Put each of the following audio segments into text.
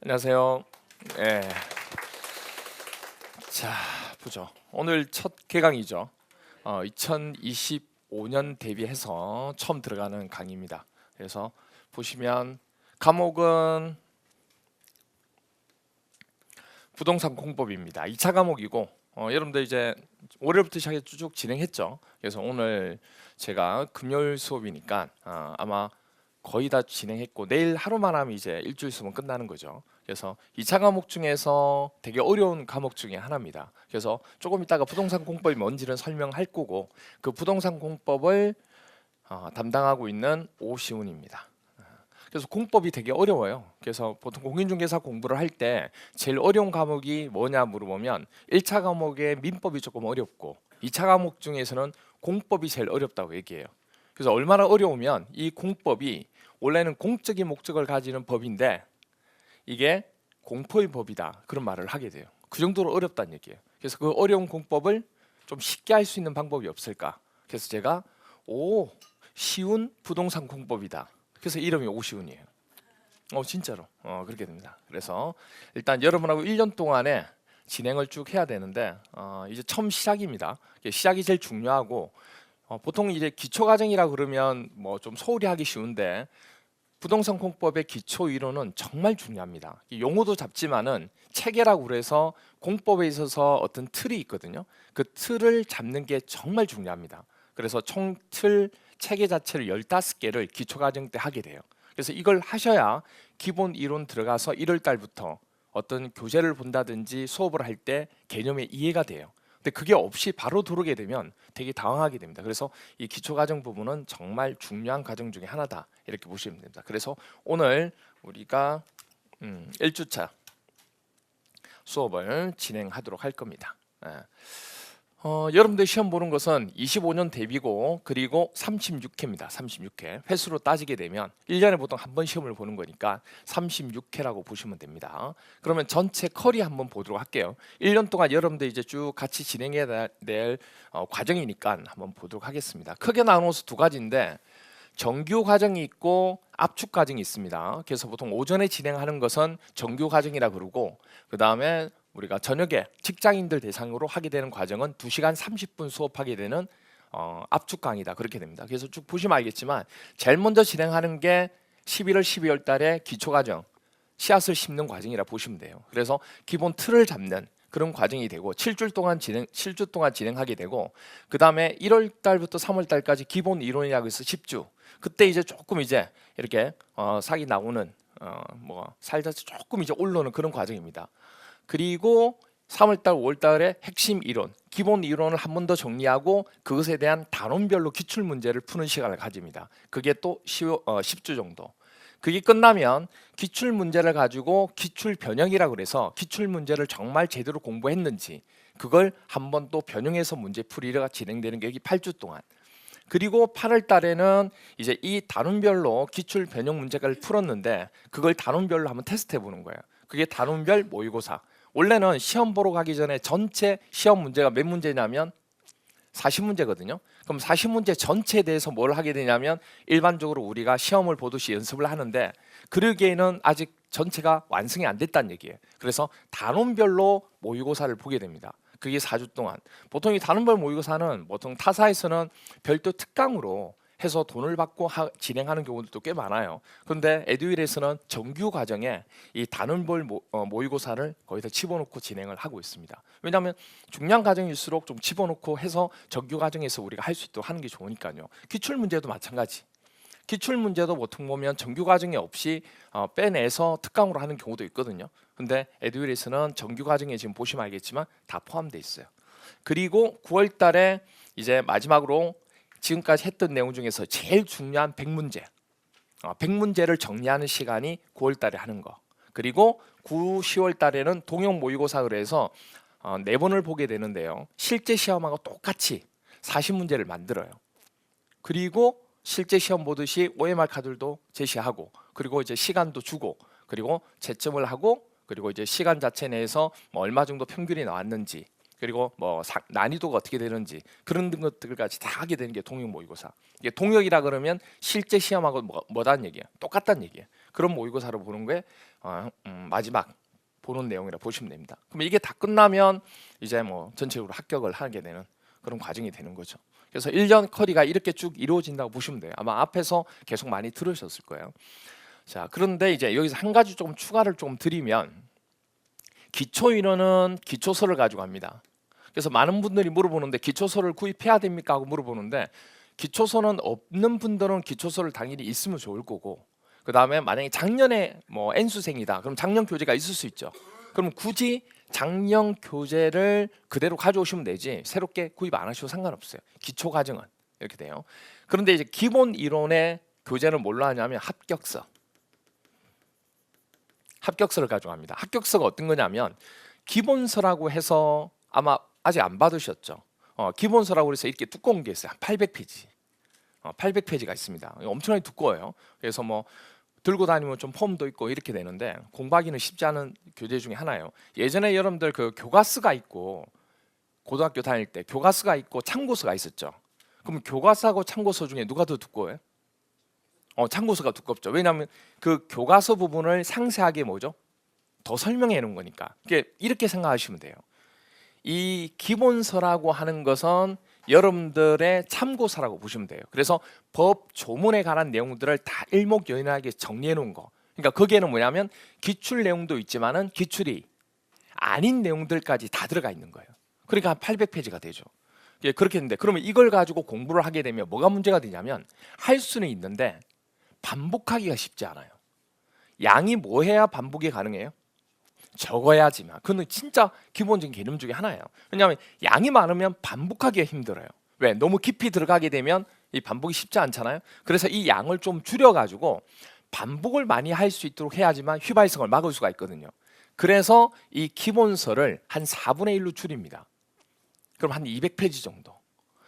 안녕하세요. 예. 자, 보죠. 오늘 첫 개강이죠. 2025년 대비해서 처음 들어가는 강의입니다. 그래서 보시면 과목은 부동산 공법입니다. 2차 과목이고 여러분들 이제 월요일부터 시작해 쭉 진행했죠. 그래서 오늘 제가 금요일 수업이니까 아마 거의 다 진행했고 내일 하루만 하면 이제 일주일 수업은 끝나는 거죠. 그래서 2차 과목 중에서 되게 어려운 과목 중에 하나입니다. 그래서 조금 이따가 부동산 공법이 뭔지는 설명할 거고 그 부동산 공법을 담당하고 있는 오시훈입니다. 그래서 공법이 되게 어려워요. 그래서 보통 공인중개사 공부를 할 때 제일 어려운 과목이 뭐냐 물어보면 1차 과목의 민법이 조금 어렵고 2차 과목 중에서는 공법이 제일 어렵다고 얘기해요. 그래서 얼마나 어려우면 이 공법이 원래는 공적인 목적을 가지는 법인데 이게 공포의 법이다 그런 말을 하게 돼요. 그 정도로 어렵다는 얘기예요. 그래서 그 어려운 공법을 좀 쉽게 할 수 있는 방법이 없을까? 그래서 제가 쉬운 부동산 공법이다. 그래서 이름이 오시훈이에요. 진짜로 그렇게 됩니다. 그래서 일단 여러분하고 1년 동안에 진행을 쭉 해야 되는데 이제 처음 시작입니다. 시작이 제일 중요하고 보통 이제 기초 과정이라 그러면 뭐 좀 소홀히 하기 쉬운데 부동산 공법의 기초 이론은 정말 중요합니다. 용어도 잡지만은 체계라고 그래서 공법에 있어서 어떤 틀이 있거든요. 그 틀을 잡는 게 정말 중요합니다. 그래서 총 틀 체계 자체를 15개를 기초 과정 때 하게 돼요. 그래서 이걸 하셔야 기본 이론 들어가서 1월 달부터 어떤 교재를 본다든지 수업을 할 때 개념의 이해가 돼요. 근데 그게 없이 바로 들어오게 되면 되게 당황하게 됩니다. 그래서 이 기초 과정 부분은 정말 중요한 과정 중에 하나다 이렇게 보시면 됩니다. 그래서 오늘 우리가 1주차 수업을 진행하도록 할 겁니다. 여러분들 시험 보는 것은 25년 대비고 그리고 36회입니다. 36회 횟수로 따지게 되면 1년에 보통 한 번 시험을 보는 거니까 36회라고 보시면 됩니다. 그러면 전체 커리 한번 보도록 할게요. 1년 동안 여러분들 이제 쭉 같이 진행해야 될 과정이니까 한번 보도록 하겠습니다. 크게 나누어서 두 가지인데 정규 과정이 있고 압축 과정이 있습니다. 그래서 보통 오전에 진행하는 것은 정규 과정이라 그러고 그 다음에 우리가 저녁에 직장인들 대상으로 하게 되는 과정은 2시간 30분 수업하게 되는 압축 강의다 그렇게 됩니다. 그래서 쭉 보시면 알겠지만 제일 먼저 진행하는 게 11월 12월 달에 기초 과정 씨앗을 심는 과정이라 보시면 돼요. 그래서 기본 틀을 잡는 그런 과정이 되고 7주 동안 진행하게 되고 그 다음에 1월 달부터 3월 달까지 기본 이론이라고 해서 10주 그때 이제 조금 이제 이렇게 사기 나오는 뭐 살자서 조금 이제 올라오는 그런 과정입니다. 그리고 3월달, 5월달에 핵심 이론, 기본 이론을 한 번 더 정리하고 그것에 대한 단원별로 기출 문제를 푸는 시간을 가집니다. 그게 또 10주 정도. 그게 끝나면 기출 문제를 가지고 기출 변형이라고 그래서 기출 문제를 정말 제대로 공부했는지 그걸 한 번 또 변형해서 문제 풀이가 진행되는 게 여기 8주 동안. 그리고 8월 달에는 이제 이 단원별로 기출 변형 문제를 풀었는데 그걸 단원별로 한번 테스트해 보는 거예요. 그게 단원별 모의고사. 원래는 시험 보러 가기 전에 전체 시험 문제가 몇 문제냐면 40문제거든요. 그럼 40문제 전체에 대해서 뭘 하게 되냐면 일반적으로 우리가 시험을 보듯이 연습을 하는데 그러기에는 아직 전체가 완성이 안 됐다는 얘기예요. 그래서 단원별로 모의고사를 보게 됩니다. 그게 4주 동안. 보통 이 단원별 모의고사는 보통 타사에서는 별도 특강으로 해서 돈을 받고 진행하는 경우들도 꽤 많아요. 그런데 에듀윌에서는 정규 과정에 이 단원별 모의고사를 거기다 집어넣고 진행을 하고 있습니다. 왜냐하면 중요한 과정일수록 좀 집어넣고 해서 정규 과정에서 우리가 할 수 있도록 하는 게 좋으니까요. 기출 문제도 마찬가지. 기출 문제도 보통 보면 정규 과정에 없이 빼내서 특강으로 하는 경우도 있거든요. 근데 에듀윌에서는 정규 과정에 지금 보시면 알겠지만 다 포함되어 있어요. 그리고 9월 달에 이제 마지막으로 지금까지 했던 내용 중에서 제일 중요한 100문제 100문제를 정리하는 시간이 9월 달에 하는 거. 그리고 9, 10월 달에는 동형 모의고사 그래서 4번을 보게 되는데요. 실제 시험하고 똑같이 40문제를 만들어요. 그리고 실제 시험 보듯이 OMR 카드도 제시하고 그리고 이제 시간도 주고 그리고 채점을 하고 그리고 이제 시간 자체 내에서 뭐 얼마 정도 평균이 나왔는지 그리고 뭐 난이도가 어떻게 되는지 그런 것들까지 다 하게 되는 게 동역 모의고사. 이게 동역이라 그러면 실제 시험하고 뭐다는 얘기야. 똑같다는 얘기야. 그런 모의고사를 보는 게 마지막 보는 내용이라 보시면 됩니다. 그럼 이게 다 끝나면 이제 뭐 전체적으로 합격을 하게 되는 그런 과정이 되는 거죠. 그래서 1년 커리가 이렇게 쭉 이루어진다고 보시면 돼요. 아마 앞에서 계속 많이 들으셨을 거예요. 자, 그런데 이제 여기서 한 가지 조금 추가를 좀 드리면 기초인원은 기초서를 가지고 합니다. 그래서 많은 분들이 물어보는데 기초서를 구입해야 됩니까? 하고 물어보는데 기초서는 없는 분들은 기초서를 당연히 있으면 좋을 거고 그 다음에 만약에 작년에 뭐 N수생이다. 그럼 작년 교재가 있을 수 있죠. 그럼 굳이 작년 교재를 그대로 가져오시면 되지 새롭게 구입 안 하셔도 상관없어요. 기초 과정은 이렇게 돼요. 그런데 이제 기본 이론의 교재는 뭘로 하냐면 합격서를 가져갑니다. 합격서가 어떤 거냐면 기본서라고 해서 아마 아직 안 받으셨죠. 기본서라고 해서 이렇게 두꺼운 게 있어요. 한 800페이지. 800페이지가 있습니다. 엄청나게 두꺼워요. 그래서 뭐 들고 다니면 좀 폼도 있고 이렇게 되는데 공부하기는 쉽지 않은 교재 중에 하나예요. 예전에 여러분들 그 교과서가 있고 고등학교 다닐 때 교과서가 있고 참고서가 있었죠. 그럼 교과서하고 참고서 중에 누가 더 두꺼워요? 참고서가 두껍죠. 왜냐하면 그 교과서 부분을 상세하게 뭐죠? 더 설명해 놓은 거니까. 이렇게 생각하시면 돼요. 이 기본서라고 하는 것은 여러분들의 참고서라고 보시면 돼요. 그래서 법 조문에 관한 내용들을 다 일목요연하게 정리해 놓은 거. 그러니까 거기에는 뭐냐면 기출 내용도 있지만은 기출이 아닌 내용들까지 다 들어가 있는 거예요. 그러니까 한 800페이지가 되죠. 그렇게 했는데 그러면 이걸 가지고 공부를 하게 되면 뭐가 문제가 되냐면 할 수는 있는데 반복하기가 쉽지 않아요. 양이 뭐 해야 반복이 가능해요? 적어야지만. 그건 진짜 기본적인 개념 중에 하나예요. 왜냐하면 양이 많으면 반복하기가 힘들어요. 왜? 너무 깊이 들어가게 되면 이 반복이 쉽지 않잖아요. 그래서 이 양을 좀 줄여가지고 반복을 많이 할 수 있도록 해야지만 휘발성을 막을 수가 있거든요. 그래서 이 기본서를 한 4분의 1로 줄입니다. 그럼 한 200페이지 정도.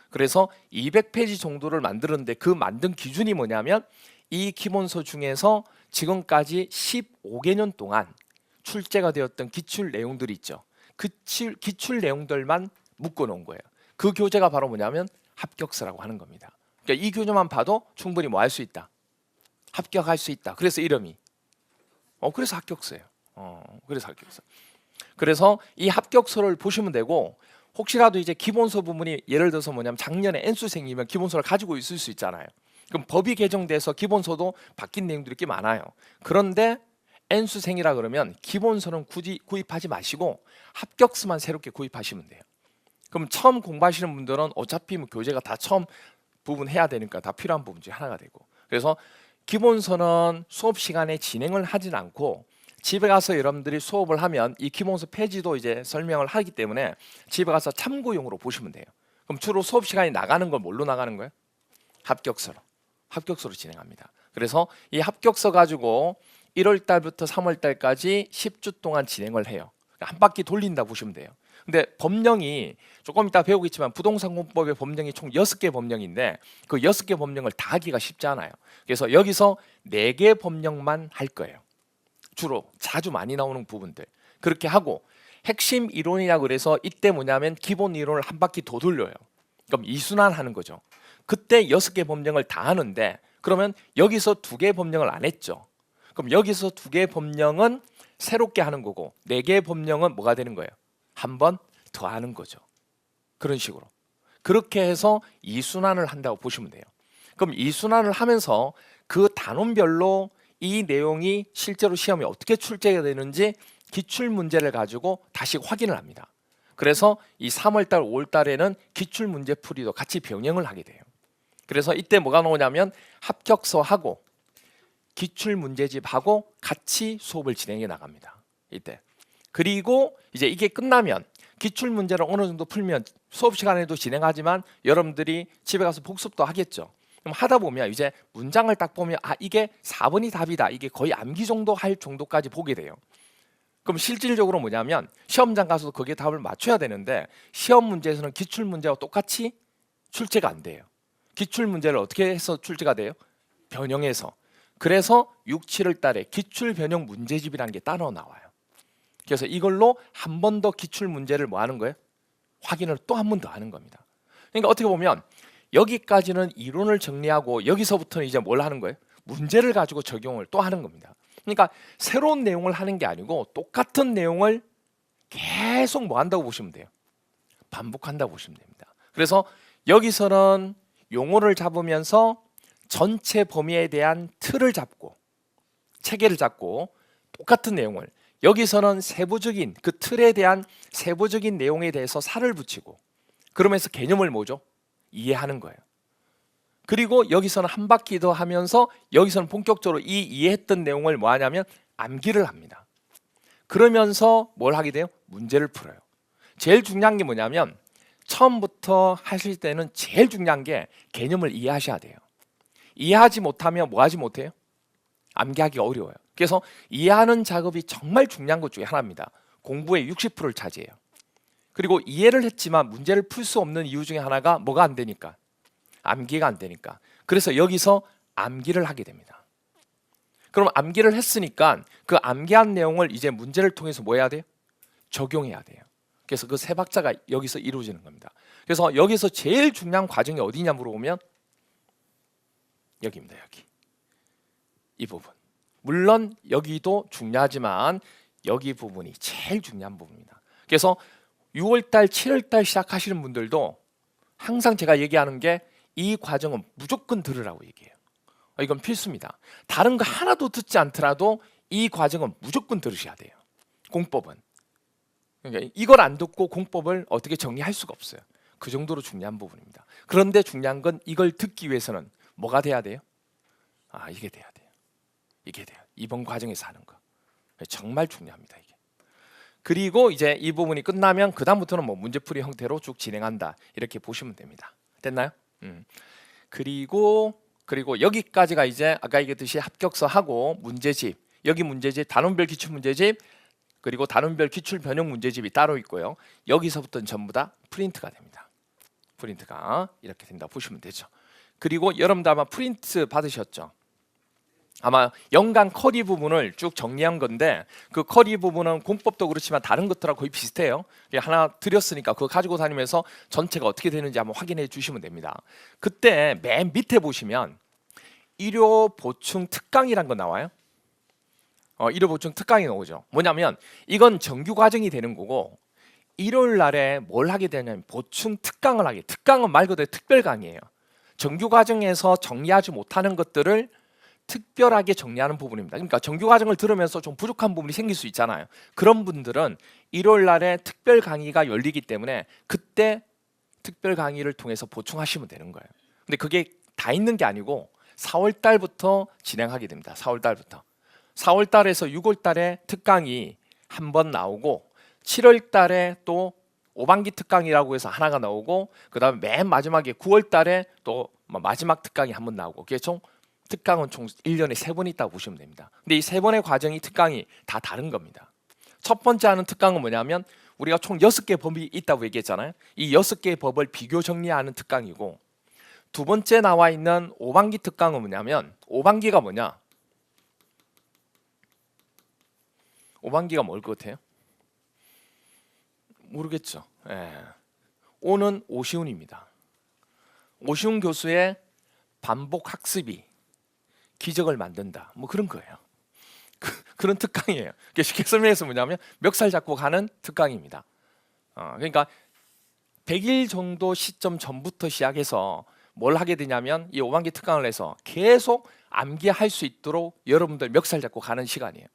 그래서 200페이지 정도를 만드는데 그 만든 기준이 뭐냐면 이 기본서 중에서 지금까지 15개년 동안 출제가 되었던 기출 내용들이 있죠. 그 기출 내용들만 묶어 놓은 거예요. 그 교재가 바로 뭐냐면 합격서라고 하는 겁니다. 그러니까 이 교재만 봐도 충분히 뭐 할 수 있다. 합격할 수 있다. 그래서 이름이 그래서 합격서예요. 그래서 합격서. 그래서 이 합격서를 보시면 되고 혹시라도 이제 기본서 부분이 예를 들어서 뭐냐면 작년에 N수생이면 기본서를 가지고 있을 수 있잖아요. 그럼 법이 개정돼서 기본서도 바뀐 내용들이 꽤 많아요. 그런데 N수생이라 그러면 기본서는 굳이 구입하지 마시고 합격서만 새롭게 구입하시면 돼요. 그럼 처음 공부하시는 분들은 어차피 뭐 교재가 다 처음 부분 해야 되니까 다 필요한 부분 중에 하나가 되고 그래서 기본서는 수업 시간에 진행을 하진 않고 집에 가서 여러분들이 수업을 하면 이 기본서 페이지도 이제 설명을 하기 때문에 집에 가서 참고용으로 보시면 돼요. 그럼 주로 수업 시간이 나가는 건 뭘로 나가는 거예요? 합격서로 진행합니다. 그래서 이 합격서 가지고 1월 달부터 3월 달까지 10주 동안 진행을 해요. 한 바퀴 돌린다 보시면 돼요. 근데 법령이 조금 이따 배우겠지만 부동산공법의 법령이 총 6개 법령인데 그 6개 법령을 다 하기가 쉽지 않아요. 그래서 여기서 4개 법령만 할 거예요. 주로 자주 많이 나오는 부분들 그렇게 하고 핵심 이론이라 그래서 이때 뭐냐면 기본 이론을 한 바퀴 더 돌려요. 그럼 이순환 하는 거죠. 그때 6개 법령을 다 하는데 그러면 여기서 2개 법령을 안 했죠. 그럼 여기서 2개 법령은 새롭게 하는 거고 4개 법령은 뭐가 되는 거예요? 한 번 더 하는 거죠. 그런 식으로 그렇게 해서 이순환을 한다고 보시면 돼요. 그럼 이순환을 하면서 그 단원별로 이 내용이 실제로 시험에 어떻게 출제가 되는지 기출 문제를 가지고 다시 확인을 합니다. 그래서 이 3월달, 5월달에는 기출 문제 풀이도 같이 병행을 하게 돼요. 그래서 이때 뭐가 나오냐면 합격서하고 기출 문제집하고 같이 수업을 진행해 나갑니다. 이때. 그리고 이제 이게 끝나면 기출 문제를 어느 정도 풀면 수업 시간에도 진행하지만 여러분들이 집에 가서 복습도 하겠죠. 그럼 하다 보면 이제 문장을 딱 보면 이게 4번이 답이다. 이게 거의 암기 정도 할 정도까지 보게 돼요. 그럼 실질적으로 뭐냐면 시험장 가서도 거기에 답을 맞춰야 되는데 시험 문제에서는 기출 문제와 똑같이 출제가 안 돼요. 기출 문제를 어떻게 해서 출제가 돼요? 변형해서. 그래서 6, 7월 달에 기출 변형 문제집이라는 게 따로 나와요. 그래서 이걸로 한 번 더 기출 문제를 뭐 하는 거예요? 확인을 또 한 번 더 하는 겁니다. 그러니까 어떻게 보면 여기까지는 이론을 정리하고 여기서부터는 이제 뭘 하는 거예요? 문제를 가지고 적용을 또 하는 겁니다. 그러니까 새로운 내용을 하는 게 아니고 똑같은 내용을 계속 뭐 한다고 보시면 돼요? 반복한다고 보시면 됩니다. 그래서 여기서는 용어를 잡으면서 전체 범위에 대한 틀을 잡고 체계를 잡고 똑같은 내용을, 여기서는 세부적인 그 틀에 대한 세부적인 내용에 대해서 살을 붙이고 그러면서 개념을 뭐죠? 이해하는 거예요. 그리고 여기서는 한 바퀴 더 하면서 여기서는 본격적으로 이 이해했던 내용을 뭐 하냐면 암기를 합니다. 그러면서 뭘 하게 돼요? 문제를 풀어요. 제일 중요한 게 뭐냐면 처음부터 하실 때는 제일 중요한 게 개념을 이해하셔야 돼요. 이해하지 못하면 뭐 하지 못해요? 암기하기가 어려워요. 그래서 이해하는 작업이 정말 중요한 것 중에 하나입니다. 공부의 60%를 차지해요. 그리고 이해를 했지만 문제를 풀 수 없는 이유 중에 하나가 뭐가 안 되니까? 암기가 안 되니까. 그래서 여기서 암기를 하게 됩니다. 그럼 암기를 했으니까 그 암기한 내용을 이제 문제를 통해서 뭐 해야 돼요? 적용해야 돼요. 그래서 그 세 박자가 여기서 이루어지는 겁니다. 그래서 여기서 제일 중요한 과정이 어디냐 물어보면 여기입니다. 여기. 이 부분. 물론 여기도 중요하지만 여기 부분이 제일 중요한 부분입니다. 그래서 6월달, 7월달 시작하시는 분들도 항상 제가 얘기하는 게 이 과정은 무조건 들으라고 얘기해요. 이건 필수입니다. 다른 거 하나도 듣지 않더라도 이 과정은 무조건 들으셔야 돼요. 공법은. 그러니까 이걸 안 듣고 공법을 어떻게 정리할 수가 없어요. 그 정도로 중요한 부분입니다. 그런데 중요한 건 이걸 듣기 위해서는 뭐가 돼야 돼요? 이게 돼야 돼요. 이게 돼요. 이번 과정에서 하는 거. 정말 중요합니다. 이게. 그리고 이제 이 부분이 끝나면 그 다음부터는 뭐 문제풀이 형태로 쭉 진행한다. 이렇게 보시면 됩니다. 됐나요? 그리고 여기까지가 이제 아까 얘기했듯이 합격서하고 문제집, 여기 문제집, 단원별 기출 문제집, 그리고 단원별 기출 변형 문제집이 따로 있고요. 여기서부터는 전부 다 프린트가 됩니다. 프린트가 이렇게 된다 보시면 되죠. 그리고 여러분들 아마 프린트 받으셨죠? 아마 연간 커리 부분을 쭉 정리한 건데 그 커리 부분은 공법도 그렇지만 다른 것들하고 거의 비슷해요. 하나 드렸으니까 그거 가지고 다니면서 전체가 어떻게 되는지 한번 확인해 주시면 됩니다. 그때 맨 밑에 보시면 일요 보충 특강이란 거 나와요. 일요 보충 특강이 나오죠. 뭐냐면 이건 정규 과정이 되는 거고 일요일 날에 뭘 하게 되냐면 보충 특강을 하게. 특강은 말 그대로 특별 강의예요. 정규 과정에서 정리하지 못하는 것들을 특별하게 정리하는 부분입니다. 그러니까 정규 과정을 들으면서 좀 부족한 부분이 생길 수 있잖아요. 그런 분들은 일요일 날에 특별 강의가 열리기 때문에 그때 특별 강의를 통해서 보충하시면 되는 거예요. 근데 그게 다 있는 게 아니고 4월 달부터 진행하게 됩니다. 4월 달부터. 4월 달에서 6월 달에 특강이 한 번 나오고 7월 달에 또 5반기 특강이라고 해서 하나가 나오고 그다음에 맨 마지막에 9월 달에 또 마지막 특강이 한 번 나오고 그게 총 특강은 총 1년에 3번 있다고 보시면 됩니다. 근데 이 3번의 과정이 특강이 다 다른 겁니다. 첫 번째 하는 특강은 뭐냐면 우리가 총 6개 법이 있다고 얘기했잖아요. 이 6개의 법을 비교 정리하는 특강이고 두 번째 나와 있는 5반기 특강은 뭐냐면 5반기가 뭐냐? 5반기가 뭘 것 같아요? 모르겠죠. 오는 오시훈입니다. 오시훈 교수의 반복 학습이 기적을 만든다. 뭐 그런 거예요. 그런 특강이에요. 쉽게 설명해서 뭐냐면 멱살 잡고 가는 특강입니다. 그러니까 100일 정도 시점 전부터 시작해서 뭘 하게 되냐면 이 5반기 특강을 해서 계속 암기할 수 있도록 여러분들 멱살 잡고 가는 시간이에요.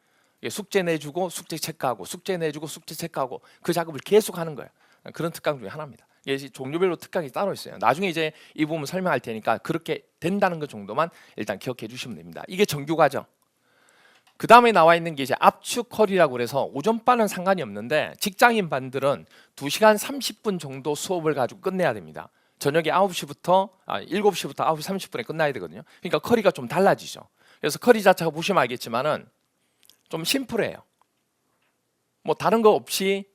숙제 내주고 숙제 체크하고 숙제 내주고 숙제 체크하고 그 작업을 계속 하는 거예요. 그런 특강 중에 하나입니다. 종류별로 특강이 따로 있어요. 나중에 이제 이 부분 설명할 테니까 그렇게 된다는 것 정도만 일단 기억해 주시면 됩니다. 이게 정규 과정. 그 다음에 나와 있는 게 이제 압축 컬이라고 그래서 오전반은 상관이 없는데 직장인 반들은 2시간 30분 정도 수업을 가지고 끝내야 됩니다. 저녁에 7시부터 9시 30분에 끝나야 되거든요. 그러니까 컬이가 좀 달라지죠. 그래서 컬이 자체가 보시면 알겠지만은 좀 심플해요. 뭐 다른 거 없이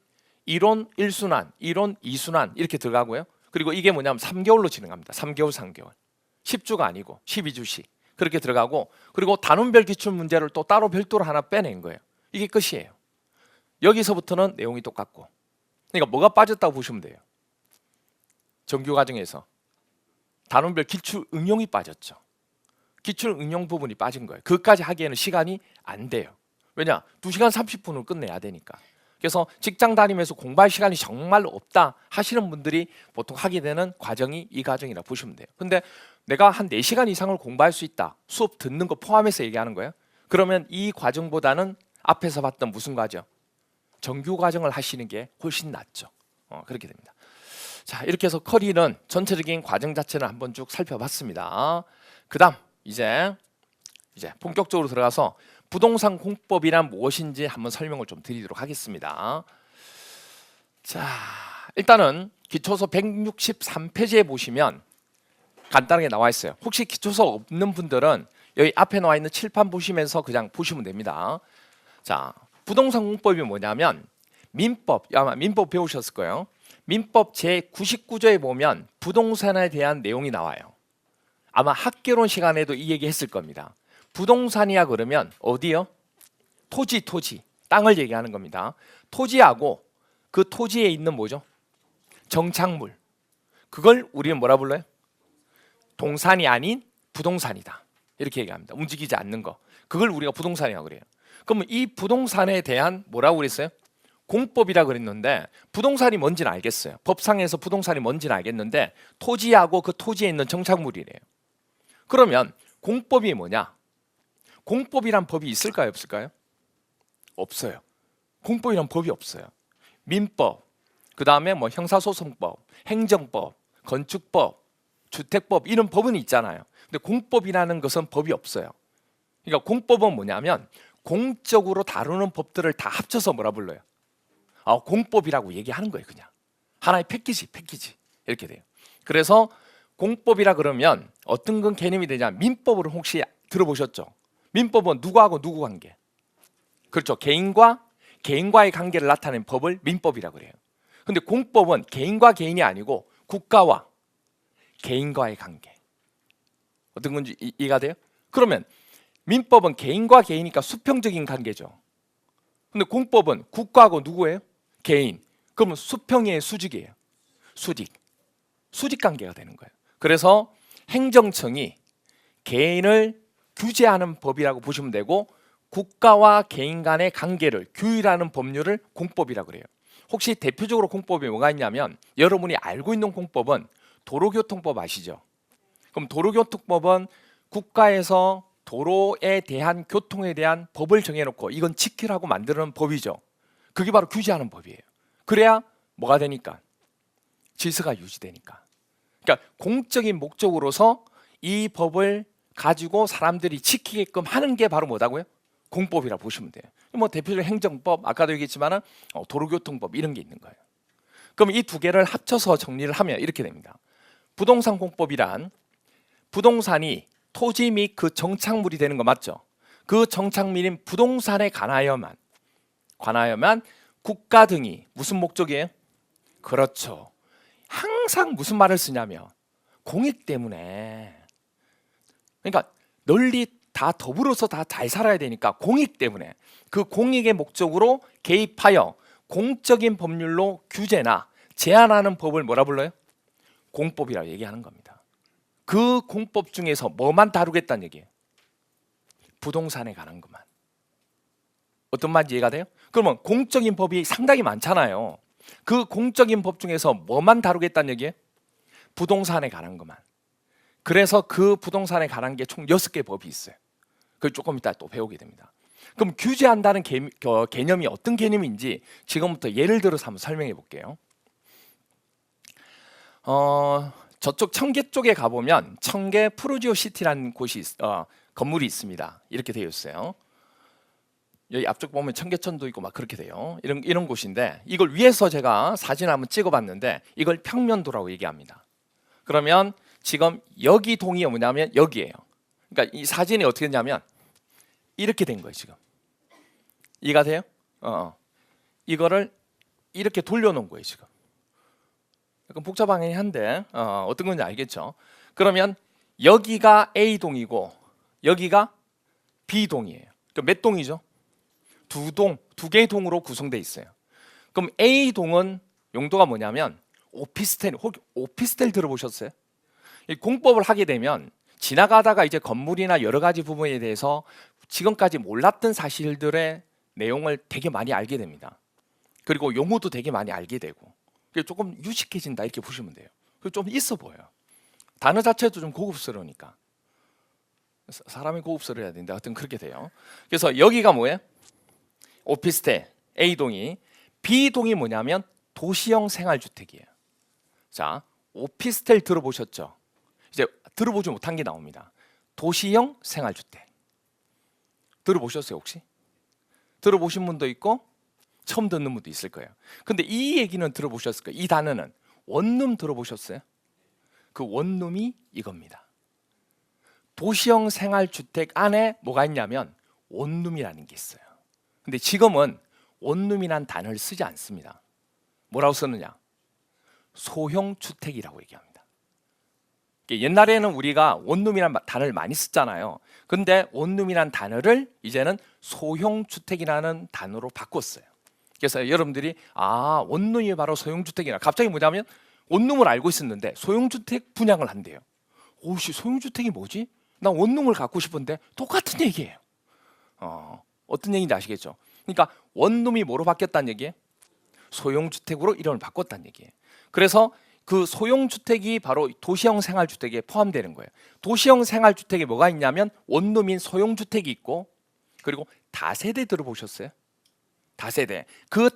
이론 1순환, 이론 2순환 이렇게 들어가고요. 그리고 이게 뭐냐면 3개월로 진행합니다. 3개월. 10주가 아니고 12주씩 그렇게 들어가고 그리고 단원별 기출 문제를 또 따로 별도로 하나 빼낸 거예요. 이게 끝이에요. 여기서부터는 내용이 똑같고 그러니까 뭐가 빠졌다고 보시면 돼요. 정규 과정에서 단원별 기출 응용이 빠졌죠. 기출 응용 부분이 빠진 거예요. 그것까지 하기에는 시간이 안 돼요. 왜냐? 2시간 30분을 끝내야 되니까. 그래서 직장 다니면서 공부할 시간이 정말 없다 하시는 분들이 보통 하게 되는 과정이 이 과정이라 보시면 돼요. 근데 내가 한 4시간 이상을 공부할 수 있다. 수업 듣는 거 포함해서 얘기하는 거예요. 그러면 이 과정보다는 앞에서 봤던 무슨 과정? 정규 과정을 하시는 게 훨씬 낫죠. 그렇게 됩니다. 자, 이렇게 해서 커리는 전체적인 과정 자체를 한번 쭉 살펴봤습니다. 그다음 이제 본격적으로 들어가서 부동산 공법이란 무엇인지 한번 설명을 좀 드리도록 하겠습니다. 자, 일단은 기초서 163페이지에 보시면 간단하게 나와 있어요. 혹시 기초서 없는 분들은 여기 앞에 나와 있는 칠판 보시면서 그냥 보시면 됩니다. 자, 부동산 공법이 뭐냐면 민법, 아마 민법 배우셨을 거예요. 민법 제99조에 보면 부동산에 대한 내용이 나와요. 아마 학개론 시간에도 이 얘기 했을 겁니다. 부동산이야 그러면 어디요? 토지, 땅을 얘기하는 겁니다. 토지하고 그 토지에 있는 뭐죠? 정착물. 그걸 우리는 뭐라 불러요? 동산이 아닌 부동산이다. 이렇게 얘기합니다. 움직이지 않는 거. 그걸 우리가 부동산이라고 그래요. 그러면 이 부동산에 대한 뭐라고 그랬어요? 공법이라 그랬는데 부동산이 뭔지는 알겠어요. 법상에서 부동산이 뭔지는 알겠는데 토지하고 그 토지에 있는 정착물이래요. 그러면 공법이 뭐냐? 공법이란 법이 있을까요? 없을까요? 없어요. 공법이란 법이 없어요. 민법, 그 다음에 뭐 형사소송법, 행정법, 건축법, 주택법 이런 법은 있잖아요. 근데 공법이라는 것은 법이 없어요. 그러니까 공법은 뭐냐면 공적으로 다루는 법들을 다 합쳐서 뭐라 불러요? 공법이라고 얘기하는 거예요. 그냥 하나의 패키지 이렇게 돼요. 그래서 공법이라 그러면 어떤 건 개념이 되냐? 민법으로 혹시 들어보셨죠? 민법은 누구하고 누구 관계? 그렇죠. 개인과의 관계를 나타내는 법을 민법이라고 그래요. 근데 공법은 개인과 개인이 아니고 국가와 개인과의 관계. 어떤 건지 이해가 돼요? 그러면 민법은 개인과 개인이니까 수평적인 관계죠. 근데 공법은 국가하고 누구예요? 개인. 그러면 수평이에요, 수직이에요? 수직 관계가 되는 거예요. 그래서 행정청이 개인을 규제하는 법이라고 보시면 되고 국가와 개인 간의 관계를 규율하는 법률을 공법이라고 그래요. 혹시 대표적으로 공법이 뭐가 있냐면 여러분이 알고 있는 공법은 도로교통법 아시죠? 그럼 도로교통법은 국가에서 도로에 대한 교통에 대한 법을 정해놓고 이건 지키라고 만드는 법이죠. 그게 바로 규제하는 법이에요. 그래야 뭐가 되니까? 질서가 유지되니까. 그러니까 공적인 목적으로서 이 법을 가지고 사람들이 지키게끔 하는 게 바로 뭐다고요? 공법이라 보시면 돼요. 뭐 대표적인 행정법, 아까도 얘기했지만 도로교통법 이런 게 있는 거예요. 그럼 이 두 개를 합쳐서 정리를 하면 이렇게 됩니다. 부동산 공법이란 부동산이 토지 및 그 정착물이 되는 거 맞죠? 그 정착물인 부동산에 관하여만 국가 등이 무슨 목적이에요? 그렇죠. 항상 무슨 말을 쓰냐면 공익 때문에. 그러니까 널리 다 더불어서 다 잘 살아야 되니까 공익 때문에 그 공익의 목적으로 개입하여 공적인 법률로 규제나 제한하는 법을 뭐라 불러요? 공법이라고 얘기하는 겁니다. 그 공법 중에서 뭐만 다루겠다는 얘기예요? 부동산에 관한 것만. 어떤 말인지 이해가 돼요? 그러면 공적인 법이 상당히 많잖아요. 그 공적인 법 중에서 뭐만 다루겠다는 얘기예요? 부동산에 관한 것만. 그래서 그 부동산에 관한 게 총 6개 법이 있어요. 그걸 조금 이따 또 배우게 됩니다. 그럼 규제한다는 개념이 어떤 개념인지 지금부터 예를 들어서 한번 설명해 볼게요. 저쪽 청계 쪽에 가보면 청계 프루지오 시티라는 곳이 건물이 있습니다. 이렇게 되어 있어요. 여기 앞쪽 보면 청계천도 있고 막 그렇게 돼요. 이런 곳인데 이걸 위에서 제가 사진 한번 찍어봤는데 이걸 평면도라고 얘기합니다. 그러면 지금 여기 동이 뭐냐면 여기예요. 그러니까 이 사진이 어떻게 됐냐면 이렇게 된 거예요. 지금 이해가 돼요? 이거를 이렇게 돌려놓은 거예요. 지금 약간 복잡하긴 한데 어떤 건지 알겠죠? 그러면 여기가 A동이고 여기가 B동이에요. 그러니까 몇 동이죠? 두 개의 동으로 구성되어 있어요. 그럼 A동은 용도가 뭐냐면 오피스텔, 혹시 오피스텔 들어보셨어요? 이 공법을 하게 되면 지나가다가 이제 건물이나 여러 가지 부분에 대해서 지금까지 몰랐던 사실들의 내용을 되게 많이 알게 됩니다. 그리고 용어도 되게 많이 알게 되고 조금 유식해진다 이렇게 보시면 돼요. 좀 있어 보여요. 단어 자체도 좀 고급스러우니까. 사람이 고급스러워야 되는데 하여튼 그렇게 돼요. 그래서 여기가 뭐예요? 오피스텔 A동이, B동이 뭐냐면 도시형 생활주택이에요. 자, 오피스텔 들어보셨죠? 이제 들어보지 못한 게 나옵니다. 도시형 생활주택 들어보셨어요 혹시? 들어보신 분도 있고 처음 듣는 분도 있을 거예요. 근데 이 얘기는 들어보셨을까요? 이 단어는 원룸 들어보셨어요? 그 원룸이 이겁니다. 도시형 생활주택 안에 뭐가 있냐면 원룸이라는 게 있어요. 근데 지금은 원룸이란 단어를 쓰지 않습니다. 뭐라고 쓰느냐? 소형주택이라고 얘기합니다. 옛날에는 우리가 원룸이란 단어를 많이 썼잖아요. 근데 원룸이란 단어를 이제는 소형주택이라는 단어로 바꿨어요. 그래서 여러분들이 원룸이 바로 소형주택이라, 갑자기 뭐냐면 원룸을 알고 있었는데 소형주택 분양을 한대요. 오씨, 소형주택이 뭐지? 나 원룸을 갖고 싶은데 똑같은 얘기예요. 어떤 얘기인지 아시겠죠? 그러니까 원룸이 뭐로 바뀌었다는 얘기예요? 소형주택으로 이름을 바꿨다는 얘기예요. 그래서 그 소형주택이 바로 도시형 생활주택에 포함되는 거예요. 도시형 생활주택에 뭐가 있냐면 원룸인 소형주택이 있고, 그리고 다세대 들어보셨어요? 다세대. 그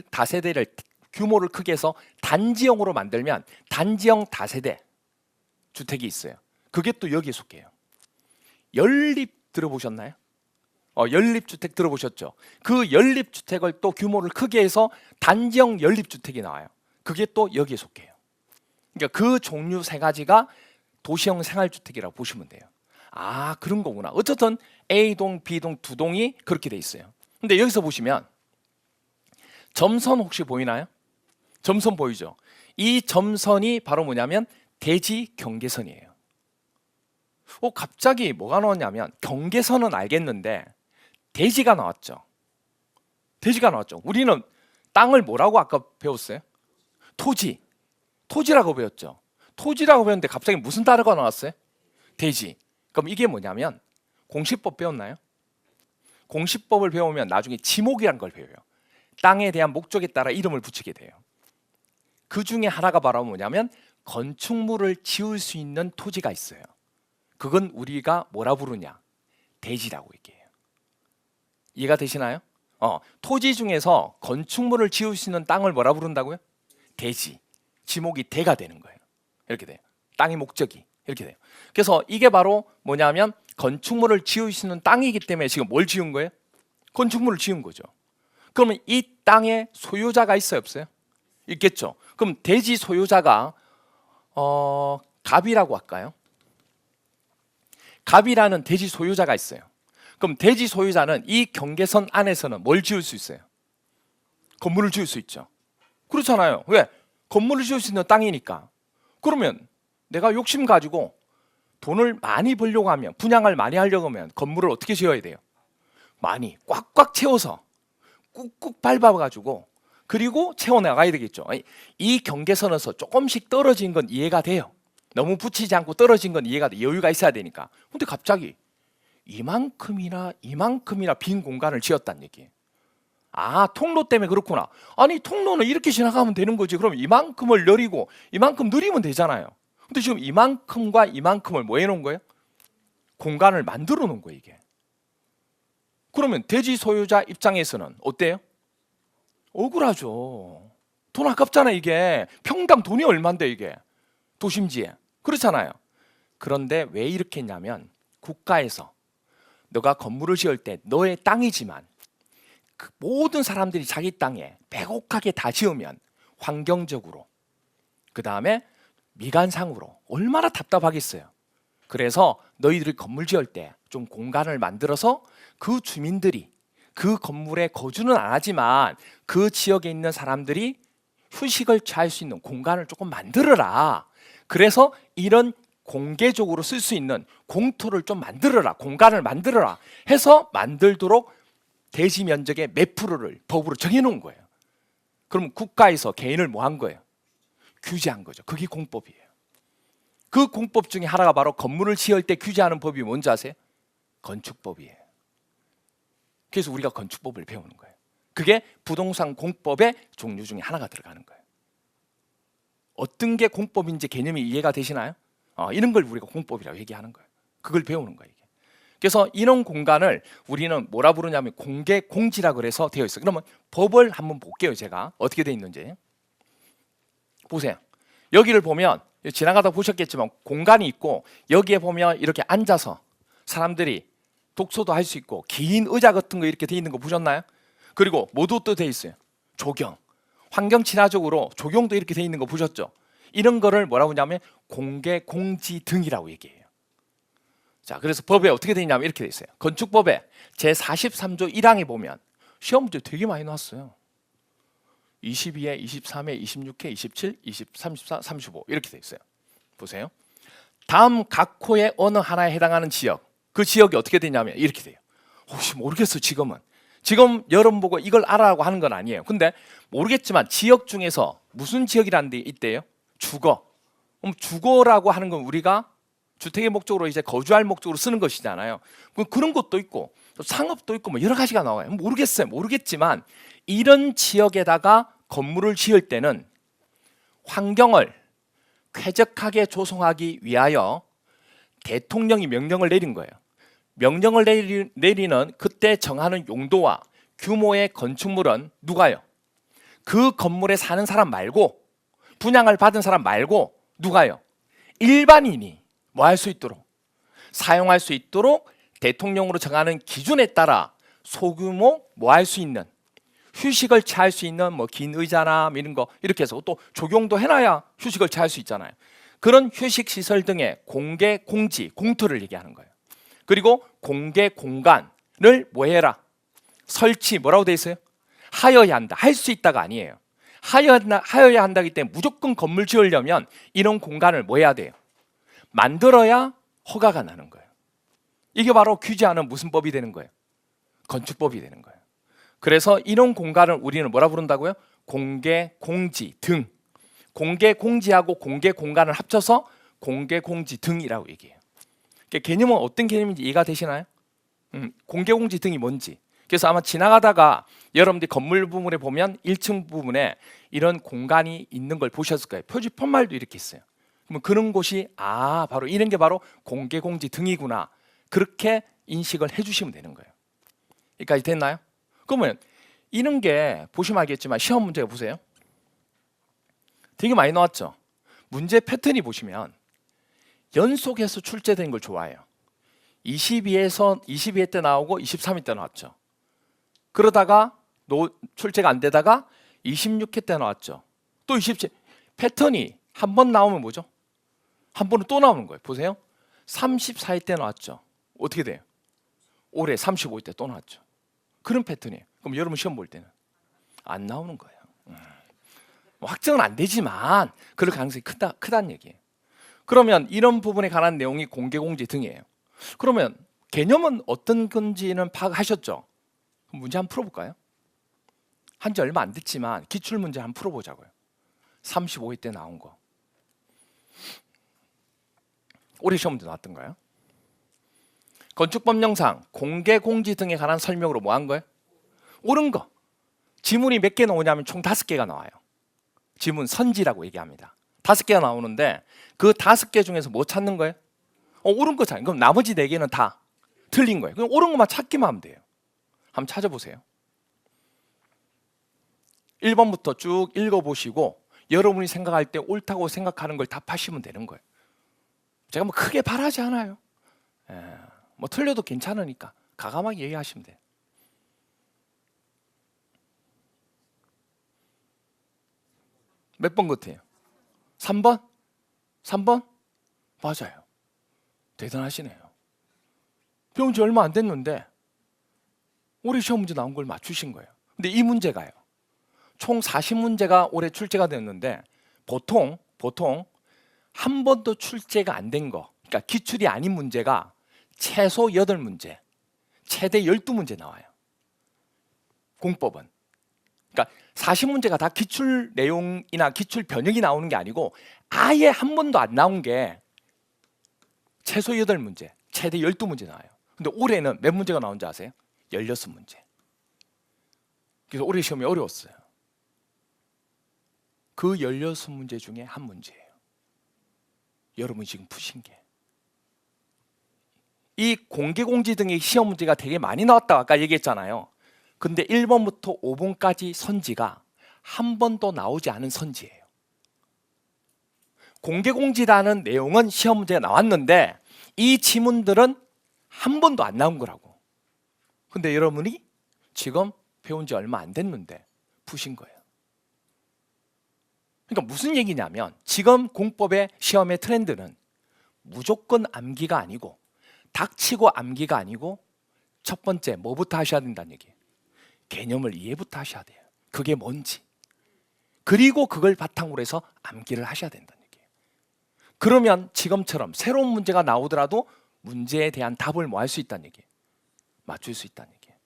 다세대를 규모를 크게 해서 단지형으로 만들면 단지형 다세대 주택이 있어요. 그게 또 여기에 속해요. 연립 들어보셨나요? 연립주택 들어보셨죠? 그 연립주택을 또 규모를 크게 해서 단지형 연립주택이 나와요. 그게 또 여기에 속해요. 그러니까 그 종류 세 가지가 도시형 생활주택이라고 보시면 돼요. 그런 거구나. 어쨌든 A동, B동 두 동이 그렇게 돼 있어요. 근데 여기서 보시면 점선 혹시 보이나요? 점선 보이죠? 이 점선이 바로 뭐냐면 대지 경계선이에요. 갑자기 뭐가 나왔냐면 경계선은 알겠는데 대지가 나왔죠. 대지가 나왔죠. 우리는 땅을 뭐라고 아까 배웠어요? 토지라고 배웠죠. 토지라고 배웠는데 갑자기 무슨 단어가 나왔어요? 대지. 그럼 이게 뭐냐면 공시법 배웠나요? 공시법을 배우면 나중에 지목이란 걸 배워요. 땅에 대한 목적에 따라 이름을 붙이게 돼요. 그 중에 하나가 바로 뭐냐면 건축물을 지을 수 있는 토지가 있어요. 그건 우리가 뭐라 부르냐? 대지라고 얘기해요. 이해가 되시나요? 토지 중에서 건축물을 지을 수 있는 땅을 뭐라 부른다고요? 대지. 지목이 대가 되는 거예요. 이렇게 돼요. 땅의 목적이 이렇게 돼요. 그래서 이게 바로 뭐냐면 건축물을 지을 수 있는 땅이기 때문에 지금 뭘 지은 거예요? 건축물을 지은 거죠. 그러면 이 땅에 소유자가 있어요, 없어요? 있겠죠. 그럼 대지 소유자가 갑이라고 할까요? 갑이라는 대지 소유자가 있어요. 그럼 대지 소유자는 이 경계선 안에서는 뭘 지을 수 있어요? 건물을 지을 수 있죠. 그렇잖아요. 왜? 건물을 지을 수 있는 땅이니까. 그러면 내가 욕심 가지고 돈을 많이 벌려고 하면, 분양을 많이 하려고 하면 건물을 어떻게 지어야 돼요? 많이 꽉꽉 채워서 꾹꾹 밟아가지고 그리고 채워나가야 되겠죠. 이 경계선에서 조금씩 떨어진 건 이해가 돼요. 너무 붙이지 않고 떨어진 건 이해가 돼. 여유가 있어야 되니까. 근데 갑자기 이만큼이나 빈 공간을 지었다는 얘기예요. 통로 때문에 그렇구나. 아니, 통로는 이렇게 지나가면 되는 거지. 그럼 이만큼을 내리고 이만큼 느리면 되잖아요. 근데 지금 이만큼과 이만큼을 뭐 해놓은 거예요? 공간을 만들어 놓은 거예요, 이게. 그러면 대지 소유자 입장에서는 어때요? 억울하죠. 돈 아깝잖아요, 이게. 평당 돈이 얼만데, 이게. 도심지에. 그렇잖아요. 그런데 왜 이렇게 했냐면 국가에서 너가 건물을 지을 때 너의 땅이지만 그 모든 사람들이 자기 땅에 빼곡하게 다 지으면 환경적으로, 그 다음에 미관상으로 얼마나 답답하겠어요. 그래서 너희들이 건물 지을 때 좀 공간을 만들어서 그 주민들이 그 건물에 거주는 안 하지만 그 지역에 있는 사람들이 휴식을 취할 수 있는 공간을 조금 만들어라. 그래서 이런 공개적으로 쓸 수 있는 공터를 좀 만들어라. 공간을 만들어라 해서 만들도록 대지 면적의 몇 프로를 법으로 정해놓은 거예요. 그럼 국가에서 개인을 뭐 한 거예요? 규제한 거죠. 그게 공법이에요. 그 공법 중에 하나가 바로 건물을 지을 때 규제하는 법이 뭔지 아세요? 건축법이에요. 그래서 우리가 건축법을 배우는 거예요. 그게 부동산 공법의 종류 중에 하나가 들어가는 거예요. 어떤 게 공법인지 개념이 이해가 되시나요? 이런 걸 우리가 공법이라고 얘기하는 거예요. 그걸 배우는 거예요. 이게. 그래서 이런 공간을 우리는 뭐라 부르냐면 공개 공지라 그래서 되어 있어요. 그러면 법을 한번 볼게요. 제가 어떻게 되어 있는지 보세요. 여기를 보면 지나가다 보셨겠지만 공간이 있고 여기에 보면 이렇게 앉아서 사람들이 독서도 할 수 있고 긴 의자 같은 거 이렇게 되어 있는 거 보셨나요? 그리고 모두 또 되어 있어요. 조경. 환경 친화적으로 조경도 이렇게 되어 있는 거 보셨죠? 이런 거를 뭐라고 하냐면 공개 공지 등이라고 얘기해요. 자, 그래서 법에 어떻게 되어 있냐면 이렇게 되어 있어요. 건축법에 제43조 1항에 보면 시험 문제 되게 많이 나왔어요. 22회, 23회, 26회, 27, 20, 34, 35 이렇게 되어 있어요. 보세요. 다음 각 호의 어느 하나에 해당하는 지역, 그 지역이 어떻게 되냐면 이렇게 돼요. 혹시 모르겠어 지금은. 지금 여러분 보고 이걸 알아라고 하는 건 아니에요. 근데 모르겠지만 지역 중에서 무슨 지역이라는 데 있대요? 주거. 그럼 주거라고 하는 건 우리가 주택의 목적으로 이제 거주할 목적으로 쓰는 것이잖아요. 그런 것도 있고 또 상업도 있고 뭐 여러 가지가 나와요. 모르겠어요. 모르겠지만 이런 지역에다가 건물을 지을 때는 환경을 쾌적하게 조성하기 위하여 대통령이 명령을 내린 거예요. 명령을 내리는 그때 정하는 용도와 규모의 건축물은 누가요? 그 건물에 사는 사람 말고 분양을 받은 사람 말고 누가요? 일반인이 뭐 할 수 있도록 사용할 수 있도록 대통령으로 정하는 기준에 따라 소규모 뭐 할 수 있는 휴식을 취할 수 있는 뭐 긴 의자나 이런 거 이렇게 해서 또 조경도 해놔야 휴식을 취할 수 있잖아요. 그런 휴식 시설 등의 공개 공지 공터를 얘기하는 거예요. 그리고 공개 공간을 뭐 해라? 설치 뭐라고 돼 있어요? 하여야 한다. 할 수 있다가 아니에요. 하여야 한다기 때문에 무조건 건물 지으려면 이런 공간을 뭐 해야 돼요? 만들어야 허가가 나는 거예요. 이게 바로 규제하는 무슨 법이 되는 거예요? 건축법이 되는 거예요. 그래서 이런 공간을 우리는 뭐라 부른다고요? 공개 공지 등. 공개 공지하고 공개 공간을 합쳐서 공개 공지 등이라고 얘기해요. 개념은 어떤 개념인지 이해가 되시나요? 공개 공지 등이 뭔지. 그래서 아마 지나가다가 여러분들이 건물 부분에 보면 1층 부분에 이런 공간이 있는 걸 보셨을 거예요. 표지판말도 이렇게 있어요. 그러면 그런 곳이 바로 이런 게 바로 공개 공지 등이구나. 그렇게 인식을 해주시면 되는 거예요. 여기까지 됐나요? 그러면 이런 게 보시면 알겠지만 시험 문제가 보세요. 되게 많이 나왔죠. 문제 패턴이 보시면 연속해서 출제된 걸 좋아해요. 22회 때 나오고 23회 때 나왔죠. 그러다가 출제가 안 되다가 26회 때 나왔죠. 또 27. 패턴이 한 번 나오면 뭐죠? 한 번은 또 나오는 거예요. 보세요. 34회 때 나왔죠. 어떻게 돼요? 올해 35회 때 또 나왔죠. 그런 패턴이에요. 그럼 여러분 시험 볼 때는 안 나오는 거예요. 확정은 안 되지만 그럴 가능성이 크다는 얘기예요. 그러면 이런 부분에 관한 내용이 공개공지 등이에요. 그러면 개념은 어떤 건지는 파악하셨죠? 문제 한번 풀어볼까요? 한지 얼마 안 됐지만 기출문제 한번 풀어보자고요. 35회 때 나온 거. 올해 시험 문제 나왔던가요? 건축법령상 공개공지 등에 관한 설명으로 뭐 한 거예요? 옳은 거. 지문이 몇 개 나오냐면 총 5개가 나와요. 지문 선지라고 얘기합니다. 5개가 나오는데 그 5개 중에서 뭐 찾는 거예요? 옳은 거 찾는. 그럼 나머지 4개는 다 틀린 거예요. 그럼 옳은 것만 찾기만 하면 돼요. 한번 찾아보세요. 1번부터 쭉 읽어보시고 여러분이 생각할 때 옳다고 생각하는 걸 답하시면 되는 거예요. 제가 뭐 크게 바라지 않아요. 뭐 틀려도 괜찮으니까 과감하게 얘기하시면 돼요. 몇 번 같아요? 3번? 3번? 맞아요. 대단하시네요. 배운 지 얼마 안 됐는데 올해 시험 문제 나온 걸 맞추신 거예요. 근데 이 문제가요. 총 40문제가 올해 출제가 됐는데 보통 한 번도 출제가 안 된 거, 그러니까 기출이 아닌 문제가 최소 8문제, 최대 12문제 나와요. 공법은. 그러니까 40문제가 다 기출 내용이나 기출 변형이 나오는 게 아니고 아예 한 번도 안 나온 게 최소 8문제, 최대 12문제 나와요. 근데 올해는 몇 문제가 나온지 아세요? 16문제. 그래서 올해 시험이 어려웠어요. 그 16문제 중에 한 문제예요. 여러분이 지금 푸신 게. 이 공개공지 등의 시험 문제가 되게 많이 나왔다고 아까 얘기했잖아요. 근데 1번부터 5번까지 선지가 한 번도 나오지 않은 선지예요. 공개공지라는 내용은 시험 문제가 나왔는데 이 지문들은 한 번도 안 나온 거라고. 근데 여러분이 지금 배운 지 얼마 안 됐는데 푸신 거예요. 그러니까 무슨 얘기냐면 지금 공법의 시험의 트렌드는 무조건 암기가 아니고 닥치고 암기가 아니고 첫 번째 뭐부터 하셔야 된다는 얘기예요. 개념을 이해부터 하셔야 돼요. 그게 뭔지. 그리고 그걸 바탕으로 해서 암기를 하셔야 된다는 얘기예요. 그러면 지금처럼 새로운 문제가 나오더라도 문제에 대한 답을 뭐 할 수 있다는 얘기예요. 맞출 수 있다는 얘기예요.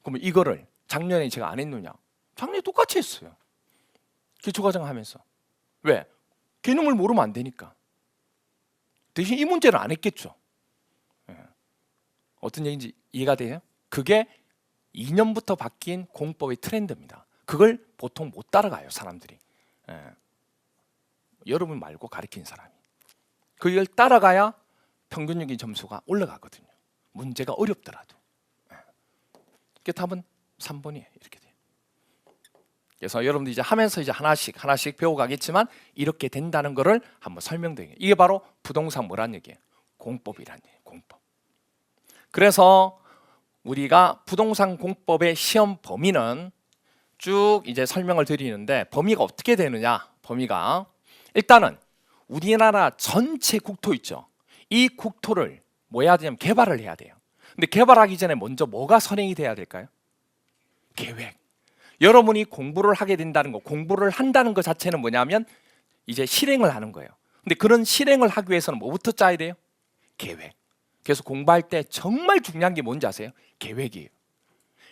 그러면 이거를 작년에 제가 안 했느냐? 작년에 똑같이 했어요. 기초과정 하면서. 왜? 개념을 모르면 안 되니까. 대신 이 문제는 안 했겠죠. 어떤 얘기인지 이해가 돼요? 그게 2년부터 바뀐 공법의 트렌드입니다. 그걸 보통 못 따라가요, 사람들이. 여러분 말고 가르친 사람이. 그걸 따라가야 평균적인 점수가 올라가거든요. 문제가 어렵더라도. 그 답은 3번이에요. 이렇게 돼요. 그래서 여러분들 이제 하면서 이제 하나씩 배워가겠지만 이렇게 된다는 거를 한번 설명드려요. 이게 바로 부동산 뭐란 얘기예요? 공법이란 얘기예요. 공법. 그래서 우리가 부동산 공법의 시험 범위는 쭉 이제 설명을 드리는데 범위가 어떻게 되느냐? 범위가 일단은 우리나라 전체 국토 있죠. 이 국토를 뭐 해야 되냐면 개발을 해야 돼요. 근데 개발하기 전에 먼저 뭐가 선행이 돼야 될까요? 계획. 여러분이 공부를 하게 된다는 거, 공부를 한다는 것 자체는 뭐냐면 이제 실행을 하는 거예요. 근데 그런 실행을 하기 위해서는 뭐부터 짜야 돼요? 계획. 그래서 공부할 때 정말 중요한 게 뭔지 아세요? 계획이에요.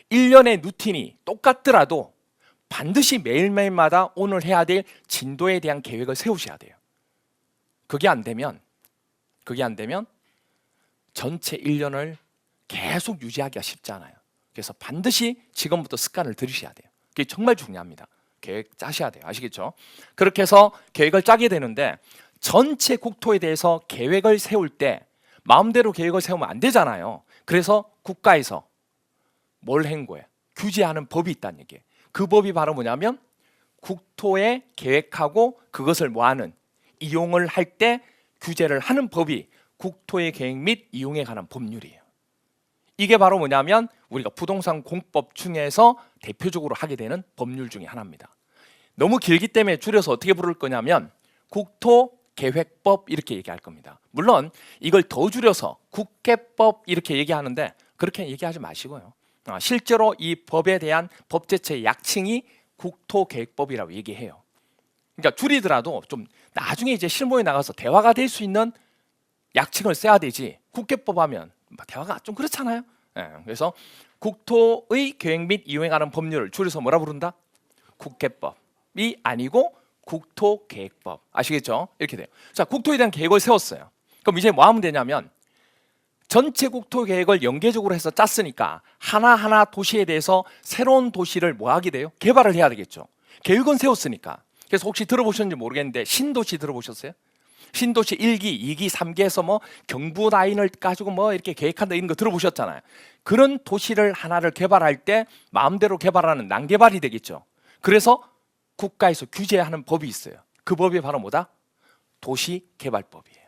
1년의 루틴이 똑같더라도 반드시 매일매일마다 오늘 해야 될 진도에 대한 계획을 세우셔야 돼요. 그게 안 되면 전체 1년을 계속 유지하기가 쉽지 않아요. 그래서 반드시 지금부터 습관을 들이셔야 돼요. 그게 정말 중요합니다. 계획 짜셔야 돼요. 아시겠죠? 그렇게 해서 계획을 짜게 되는데 전체 국토에 대해서 계획을 세울 때 마음대로 계획을 세우면 안 되잖아요. 그래서 국가에서 뭘 한 거예요? 규제하는 법이 있다는 얘기예요. 그 법이 바로 뭐냐면 국토에 계획하고 그것을 뭐하는 이용을 할 때 규제를 하는 법이 국토의 계획 및 이용에 관한 법률이에요. 이게 바로 뭐냐면 우리가 부동산 공법 중에서 대표적으로 하게 되는 법률 중에 하나입니다. 너무 길기 때문에 줄여서 어떻게 부를 거냐면 국토계획법 이렇게 얘기할 겁니다. 물론 이걸 더 줄여서 국계법 이렇게 얘기하는데 그렇게 얘기하지 마시고요. 실제로 이 법에 대한 법제처의 약칭이 국토계획법이라고 얘기해요. 그러니까 줄이더라도 좀 나중에 이제 실무에 나가서 대화가 될 수 있는 약칭을 써야 되지 국계법 하면 대화가 좀 그렇잖아요. 그래서 국토의 계획 및 이용에 관한 법률을 줄여서 뭐라 부른다? 국계법이 아니고 국토계획법. 아시겠죠? 이렇게 돼요. 자, 국토에 대한 계획을 세웠어요. 그럼 이제 뭐 하면 되냐면 전체 국토 계획을 연계적으로 해서 짰으니까 하나하나 도시에 대해서 새로운 도시를 뭐 하게 돼요? 개발을 해야 되겠죠. 계획은 세웠으니까. 그래서 혹시 들어보셨는지 모르겠는데 신도시 들어보셨어요? 신도시 1기, 2기, 3기에서 뭐 경부 라인을 가지고 뭐 이렇게 계획한다 이런 거 들어보셨잖아요. 그런 도시를 하나를 개발할 때 마음대로 개발하는 난개발이 되겠죠. 그래서 국가에서 규제하는 법이 있어요. 그 법이 바로 뭐다? 도시개발법이에요.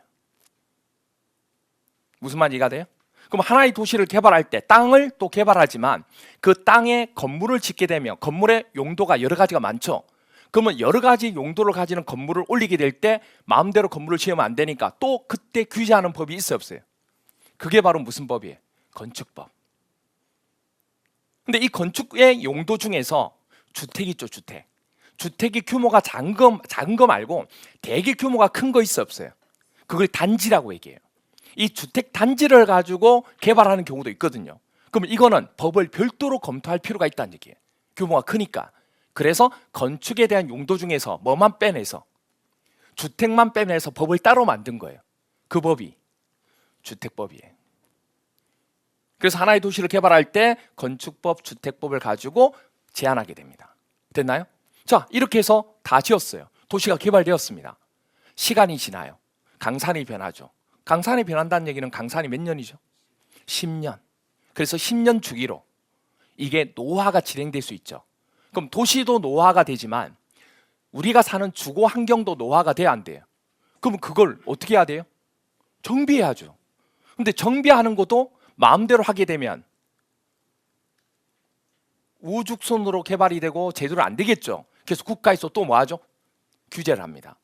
무슨 말인지 이해가 돼요? 그럼 하나의 도시를 개발할 때 땅을 또 개발하지만 그 땅에 건물을 짓게 되면 건물의 용도가 여러 가지가 많죠. 그러면 여러 가지 용도를 가지는 건물을 올리게 될 때 마음대로 건물을 지으면 안 되니까 또 그때 규제하는 법이 있어요, 없어요? 그게 바로 무슨 법이에요? 건축법. 근데 이 건축의 용도 중에서 주택이 있죠, 주택. 주택의 규모가 작은 거 말고 되게 규모가 큰 거 있어요, 없어요? 그걸 단지라고 얘기해요. 이 주택 단지를 가지고 개발하는 경우도 있거든요. 그럼 이거는 법을 별도로 검토할 필요가 있다는 얘기예요. 규모가 크니까. 그래서 건축에 대한 용도 중에서 뭐만 빼내서 주택만 빼내서 법을 따로 만든 거예요. 그 법이 주택법이에요. 그래서 하나의 도시를 개발할 때 건축법, 주택법을 가지고 제안하게 됩니다. 됐나요? 자, 이렇게 해서 다 지었어요. 도시가 개발되었습니다. 시간이 지나요. 강산이 변하죠. 강산이 변한다는 얘기는 강산이 몇 년이죠? 10년. 그래서 10년 주기로 이게 노화가 진행될 수 있죠. 그럼 도시도 노화가 되지만 우리가 사는 주거 환경도 노화가 돼야 안 돼요. 그럼 그걸 어떻게 해야 돼요? 정비해야죠. 근데 정비하는 것도 마음대로 하게 되면 우죽순으로 개발이 되고 제대로 안 되겠죠. 그래서 국가에서 또 뭐 하죠? 규제를 합니다.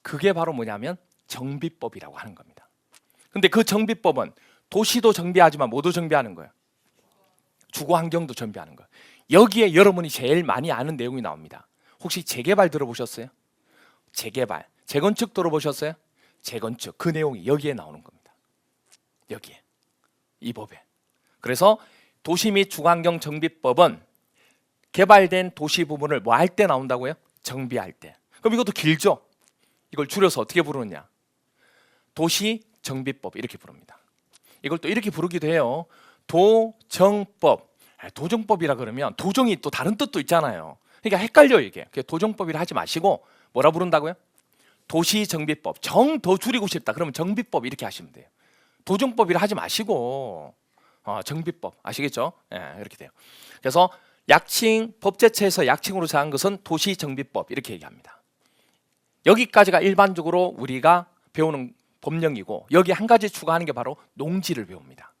그게 바로 뭐냐면 정비법이라고 하는 겁니다. 근데 그 정비법은 도시도 정비하지만 뭐도 정비하는 거예요? 주거 환경도 정비하는 거예요. 여기에 여러분이 제일 많이 아는 내용이 나옵니다. 혹시 재개발 들어보셨어요? 재개발, 재건축 들어보셨어요? 재건축, 그 내용이 여기에 나오는 겁니다. 여기에, 이 법에. 그래서 도시 및 주거환경 정비법은 개발된 도시 부분을 뭐 할 때 나온다고요? 정비할 때. 그럼 이것도 길죠? 이걸 줄여서 어떻게 부르느냐? 도시 정비법 이렇게 부릅니다. 이걸 또 이렇게 부르기도 해요. 도정법. 도정법이라 그러면 도정이 또 다른 뜻도 있잖아요. 그러니까 헷갈려요 이게. 도정법이라 하지 마시고 뭐라 부른다고요? 도시정비법. 정 더 줄이고 싶다. 그러면 정비법 이렇게 하시면 돼요. 도정법이라 하지 마시고 정비법 아시겠죠? 이렇게 돼요. 그래서 약칭 법제처에서 약칭으로 정한 것은 도시정비법 이렇게 얘기합니다. 여기까지가 일반적으로 우리가 배우는 법령이고 여기 한 가지 추가하는 게 바로 농지를 배웁니다.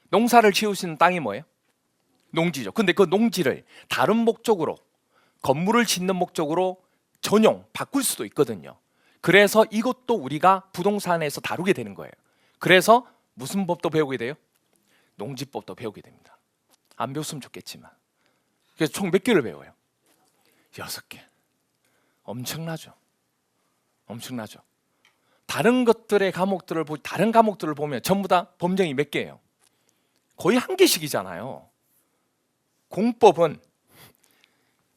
농사를 지을 수 있는 땅이 뭐예요? 농지죠. 근데 그 농지를 다른 목적으로 건물을 짓는 목적으로 전용 바꿀 수도 있거든요. 그래서 이것도 우리가 부동산에서 다루게 되는 거예요. 그래서 무슨 법도 배우게 돼요? 농지법도 배우게 됩니다. 안 배웠으면 좋겠지만. 그래서 총 몇 개를 배워요? 6개. 엄청나죠. 엄청나죠. 다른 것들의 과목들을 다른 과목들을 보면 전부 다 법령이 몇 개예요? 거의 한 개씩이잖아요. 공법은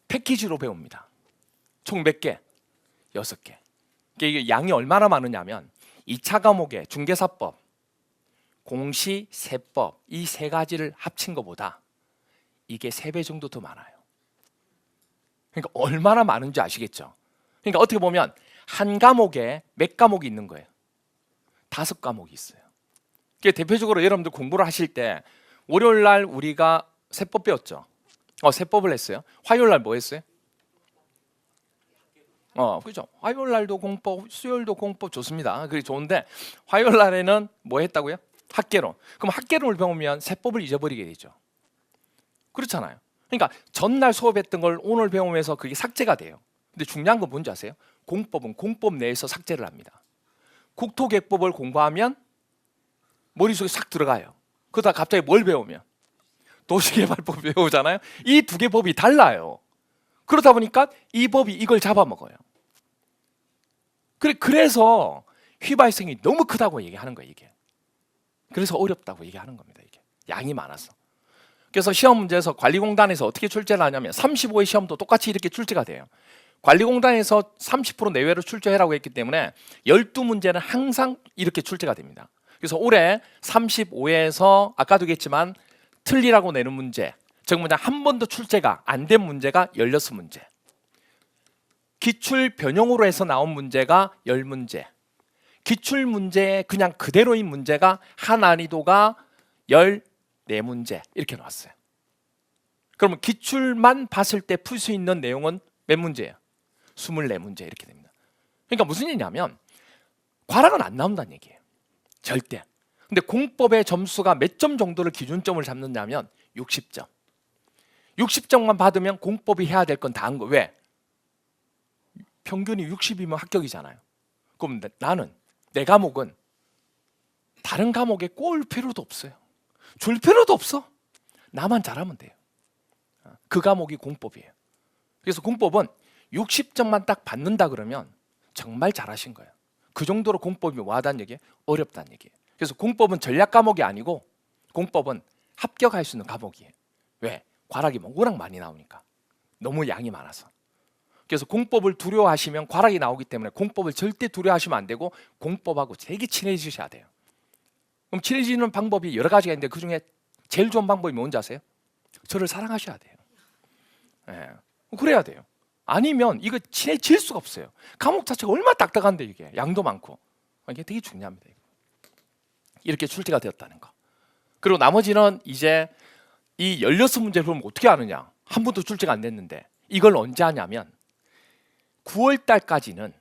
패키지로 배웁니다. 총 몇 개? 6개. 이게 양이 얼마나 많으냐면 2차 과목에 중개사법, 공시, 세법 이 세 가지를 합친 것보다 이게 3배 정도 더 많아요. 그러니까 얼마나 많은지 아시겠죠? 그러니까 어떻게 보면 한 과목에 몇 과목이 있는 거예요? 5과목이 있어요. 대표적으로 여러분들 공부를 하실 때 월요일 날 우리가 세법 배웠죠. 세법을 했어요. 화요일 날 뭐 했어요? 그죠? 화요일 날도 공법, 수요일도 공법 좋습니다. 그게 좋은데 화요일 날에는 뭐 했다고요? 학개론. 그럼 학개론을 배우면 세법을 잊어버리게 되죠. 그렇잖아요. 그러니까 전날 수업했던 걸 오늘 배우면서 그게 삭제가 돼요. 근데 중요한 건 뭔지 아세요? 공법은 공법 내에서 삭제를 합니다. 국토개법을 공부하면 머릿속에 싹 들어가요. 그러다 갑자기 뭘 배우면? 도시개발법 배우잖아요. 이 두 개 법이 달라요. 그러다 보니까 이 법이 이걸 잡아먹어요. 그래서 휘발성이 너무 크다고 얘기하는 거예요. 이게. 그래서 어렵다고 얘기하는 겁니다. 이게 양이 많아서. 그래서 시험 문제에서 관리공단에서 어떻게 출제를 하냐면 35의 시험도 똑같이 이렇게 출제가 돼요. 관리공단에서 30% 내외로 출제하라고 했기 때문에 12문제는 항상 이렇게 출제가 됩니다. 그래서 올해 35에서 아까도 얘기했지만 틀리라고 내는 문제, 즉 뭐냐 한 번도 출제가 안 된 문제가 16문제, 기출 변형으로 해서 나온 문제가 10문제, 기출 문제 그냥 그대로인 문제가 한 난이도가 14문제 이렇게 나왔어요. 그러면 기출만 봤을 때 풀 수 있는 내용은 몇 문제예요? 24문제 이렇게 됩니다. 그러니까 무슨 얘기냐면 과락은 안 나온다는 얘기예요. 절대. 근데 공법의 점수가 몇 점 정도를 기준점을 잡느냐면 60점. 60점만 받으면 공법이 해야 될 건 다 한 거. 왜? 평균이 60이면 합격이잖아요. 그럼 나는 내 과목은 다른 과목에 꼴 필요도 없어요. 줄 필요도 없어. 나만 잘하면 돼요. 그 과목이 공법이에요. 그래서 공법은 60점만 딱 받는다 그러면 정말 잘하신 거예요. 그 정도로 공법이 와닿는 얘기예요. 어렵다는 얘기예요. 그래서 공법은 전략 과목이 아니고 공법은 합격할 수 있는 과목이에요. 왜? 과락이 워낙 많이 나오니까. 너무 양이 많아서. 그래서 공법을 두려워하시면 과락이 나오기 때문에 공법을 절대 두려워하시면 안 되고 공법하고 되게 친해지셔야 돼요. 그럼 친해지는 방법이 여러 가지가 있는데 그중에 제일 좋은 방법이 뭔지 아세요? 저를 사랑하셔야 돼요. 예. 그래야 돼요. 아니면 이거 친해질 수가 없어요. 과목 자체가 얼마나 딱딱한데 이게 양도 많고. 이게 되게 중요합니다. 이렇게 출제가 되었다는 거. 그리고 나머지는 이제 이 16문제를 그럼 어떻게 하느냐. 한 번도 출제가 안 됐는데 이걸 언제 하냐면 9월 달까지는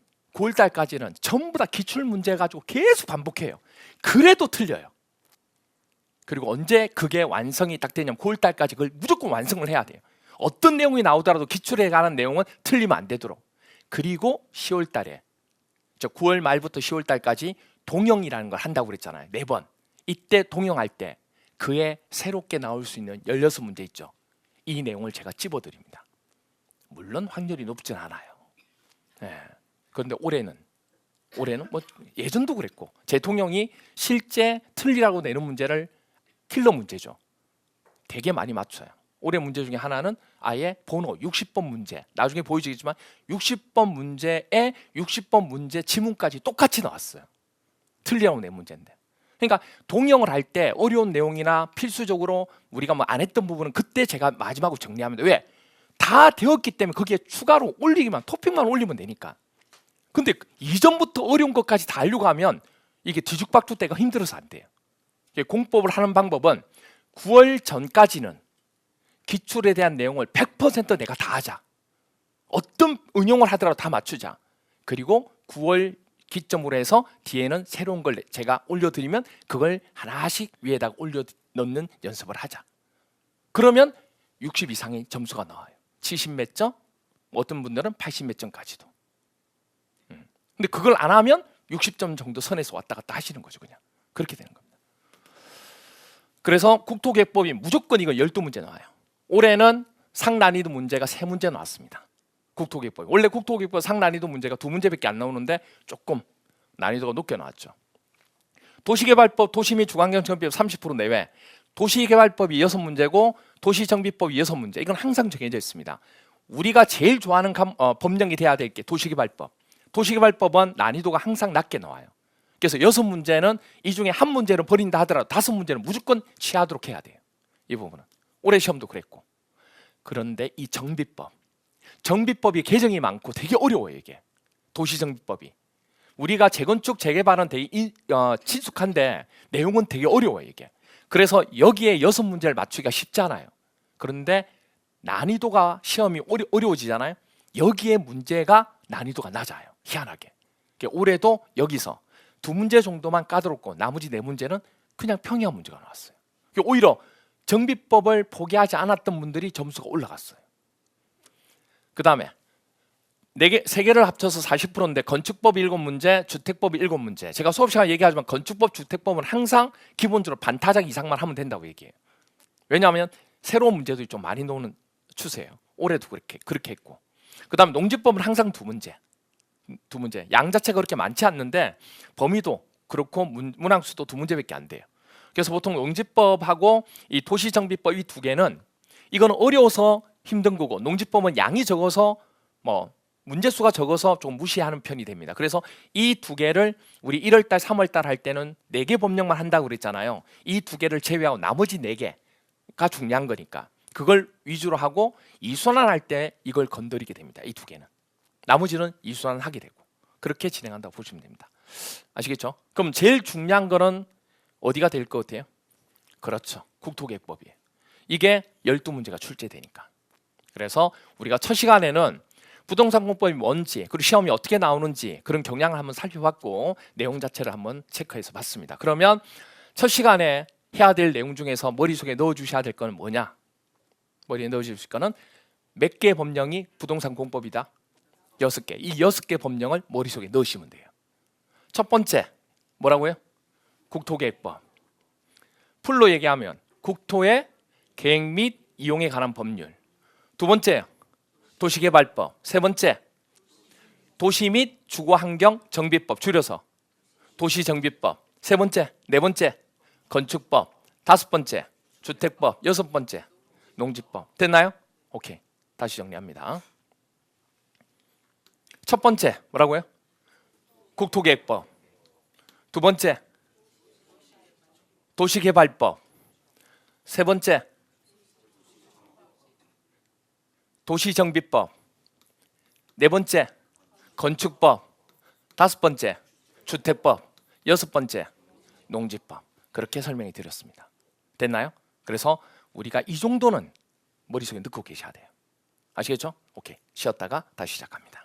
전부 다 기출 문제 가지고 계속 반복해요. 그래도 틀려요. 그리고 언제 그게 완성이 딱 되냐면 9월 달까지 그걸 무조건 완성을 해야 돼요. 어떤 내용이 나오더라도 기출에 관한 내용은 틀리면 안 되도록. 그리고 10월 달에 9월 말부터 10월 달까지 동영이라는 걸 한다고 그랬잖아요. 4번. 이때 동영할 때 그에 새롭게 나올 수 있는 16문제 있죠. 이 내용을 제가 찝어드립니다. 물론 확률이 높진 않아요. 네. 그런데 올해는 뭐 예전도 그랬고 대통령이 실제 틀리라고 내는 문제를 킬러 문제죠. 되게 많이 맞춰요. 올해 문제 중에 하나는 아예 번호 60번 문제, 나중에 보여주겠지만 60번 문제에 60번 문제 지문까지 똑같이 나왔어요. 틀리라고 낸 문제인데. 그러니까 동영을 할 때 어려운 내용이나 필수적으로 우리가 뭐 안 했던 부분은 그때 제가 마지막으로 정리합니다. 왜? 다 되었기 때문에 거기에 추가로 올리기만, 토핑만 올리면 되니까. 근데 이전부터 어려운 것까지 다 하려고 하면 이게 뒤죽박죽 때가 힘들어서 안 돼요. 공법을 하는 방법은 9월 전까지는 기출에 대한 내용을 100% 내가 다 하자. 어떤 응용을 하더라도 다 맞추자. 그리고 9월 기점으로 해서 뒤에는 새로운 걸 제가 올려드리면 그걸 하나씩 위에다가 올려 넣는 연습을 하자. 그러면 60 이상의 점수가 나와요. 70 몇 점, 어떤 분들은 80 몇 점까지도. 근데 그걸 안 하면 60점 정도 선에서 왔다 갔다 하시는 거죠. 그냥 그렇게 되는 겁니다. 그래서 국토개법이 무조건 이거 12문제 나와요. 올해는 상난이도 문제가 3문제 나왔습니다. 국토개법. 원래 국토개법 상난이도 문제가 2문제밖에 안 나오는데 조금 난이도가 높게 나왔죠. 도시개발법, 도시및 주관경정비법 30% 내외. 도시개발법이 6문제고 도시정비법이 6문제. 이건 항상 정해져 있습니다. 우리가 제일 좋아하는 법령이 돼야 될 게 도시개발법. 도시개발법은 난이도가 항상 낮게 나와요. 그래서 6문제는 이 중에 한 문제를 버린다 하더라도 5문제는 무조건 취하도록 해야 돼요. 이 부분은. 올해 시험도 그랬고. 그런데 이 정비법이 개정이 많고 되게 어려워요. 이게 도시정비법이. 우리가 재건축 재개발은 되게 친숙한데 내용은 되게 어려워요. 이게. 그래서 여기에 6문제를 맞추기가 쉽지 않아요. 그런데 난이도가 시험이 어려워지잖아요. 여기에 문제가 난이도가 낮아요. 희한하게. 올해도 여기서 2문제 정도만 까다롭고 나머지 4문제는 그냥 평이한 문제가 나왔어요. 오히려 정비법을 포기하지 않았던 분들이 점수가 올라갔어요. 그 다음에 3개를 합쳐서 40%인데 건축법 7문제, 주택법 7문제. 제가 수업 시간에 얘기하지만 건축법, 주택법은 항상 기본적으로 반타작 이상만 하면 된다고 얘기해요. 왜냐하면 새로운 문제들이 좀 많이 나오는 추세예요. 올해도 그렇게 했고. 그 다음에 농지법은 항상 2문제. 양 자체가 그렇게 많지 않는데 범위도 그렇고 문항수도 2문제밖에 안 돼요. 그래서 보통 농지법하고 이 도시정비법 이 2개는 이건 어려워서 힘든 거고 농지법은 양이 적어서 뭐 문제수가 적어서 좀 무시하는 편이 됩니다. 그래서 이 2개를 우리 1월달, 3월달 할 때는 4개 법령만 한다고 그랬잖아요. 이 2개를 제외하고 나머지 4개가 중요한 거니까 그걸 위주로 하고 이순환할 때 이걸 건드리게 됩니다. 이 2개는. 나머지는 이순환 하게 되고 그렇게 진행한다고 보시면 됩니다. 아시겠죠? 그럼 제일 중요한 거는 어디가 될 것 같아요? 그렇죠. 국토개법이에요. 이게 12문제가 출제되니까. 그래서 우리가 첫 시간에는 부동산 공법이 뭔지 그리고 시험이 어떻게 나오는지 그런 경향을 한번 살펴봤고 내용 자체를 한번 체크해서 봤습니다. 그러면 첫 시간에 해야 될 내용 중에서 머릿속에 넣어주셔야 될 거는 뭐냐? 머리에 넣어주실 거는 몇 개의 법령이 부동산 공법이다? 6개. 이 6개 법령을 머릿속에 넣으시면 돼요. 첫 번째 뭐라고요? 국토계획법. 풀로 얘기하면 국토의 계획 및 이용에 관한 법률. 두 번째 도시개발법. 세 번째 도시 및 주거환경 정비법 줄여서 도시정비법. 세 번째, 네 번째 건축법. 5번째 주택법. 6번째 농지법. 됐나요? 오케이. 다시 정리합니다. 첫 번째 뭐라고요? 국토계획법. 두 번째 도시개발법. 세 번째 도시정비법. 네 번째 건축법. 다섯 번째 주택법. 여섯 번째 농지법. 그렇게 설명해 드렸습니다. 됐나요? 그래서 우리가 이 정도는 머릿속에 넣고 계셔야 돼요. 아시겠죠? 오케이. 쉬었다가 다시 시작합니다.